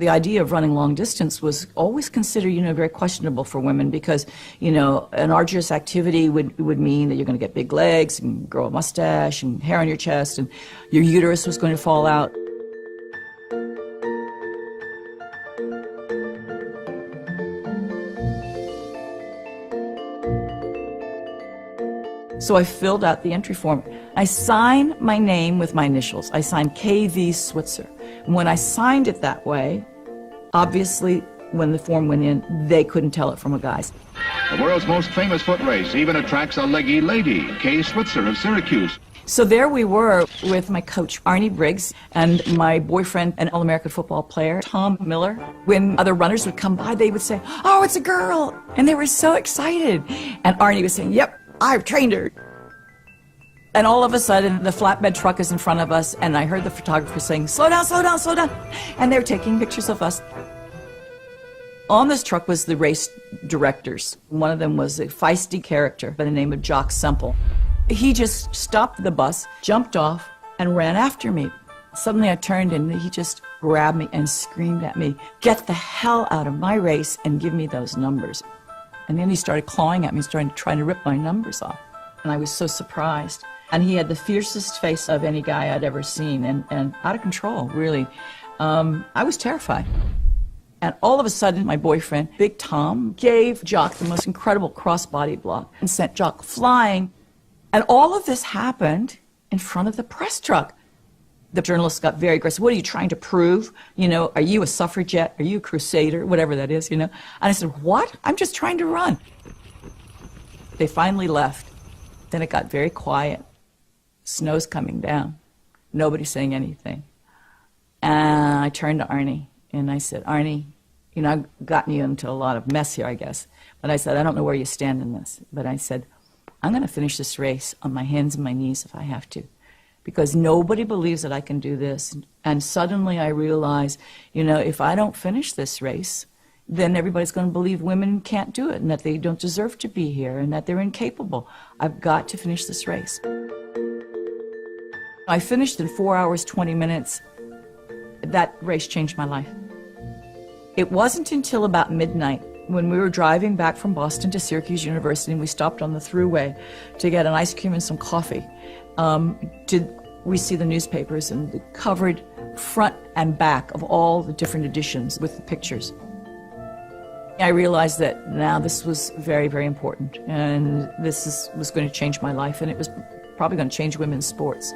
The idea of running long distance was always considered, very questionable for women because, an arduous activity would mean that you're going to get big legs and grow a mustache and hair on your chest and your uterus was going to fall out. So I filled out the entry form. I signed my name with my initials. I signed K.V. Switzer. And when I signed it that way, obviously, when the form went in, they couldn't tell it from a guy's. The world's most famous foot race even attracts a leggy lady, Kay Switzer of Syracuse. So there we were with my coach, Arnie Briggs, and my boyfriend, an All-American football player, Tom Miller. When other runners would come by, they would say, "Oh, it's a girl!" And they were so excited. And Arnie was saying, "Yep, I've trained her." And all of a sudden, the flatbed truck is in front of us, and I heard the photographer saying, "Slow down, slow down, slow down." And they were taking pictures of us. On this truck was the race directors. One of them was a feisty character by the name of Jock Semple. He just stopped the bus, jumped off, and ran after me. Suddenly I turned and he just grabbed me and screamed at me, "Get the hell out of my race and give me those numbers." And then he started clawing at me, trying to rip my numbers off. And I was so surprised. And he had the fiercest face of any guy I'd ever seen, and out of control, really. I was terrified. And all of a sudden, my boyfriend, Big Tom, gave Jock the most incredible cross-body block and sent Jock flying. And all of this happened in front of the press truck. The journalists got very aggressive. "What are you trying to prove? Are you a suffragette? Are you a crusader?" Whatever that is, And I said, "What? I'm just trying to run." They finally left. Then it got very quiet. Snow's coming down. Nobody's saying anything. And I turned to Arnie, and I said, "Arnie, I've gotten you into a lot of mess here, I guess." But I said, "I don't know where you stand in this." But I said, "I'm going to finish this race on my hands and my knees if I have to, because nobody believes that I can do this." And suddenly I realized, if I don't finish this race, then everybody's going to believe women can't do it and that they don't deserve to be here and that they're incapable. I've got to finish this race. I finished in 4 hours, 20 minutes. That race changed my life. It wasn't until about midnight when we were driving back from Boston to Syracuse University and we stopped on the thruway to get an ice cream and some coffee, did we see the newspapers and the covered front and back of all the different editions with the pictures. I realized that now this was very, very important, and this was going to change my life, and it was probably going to change women's sports.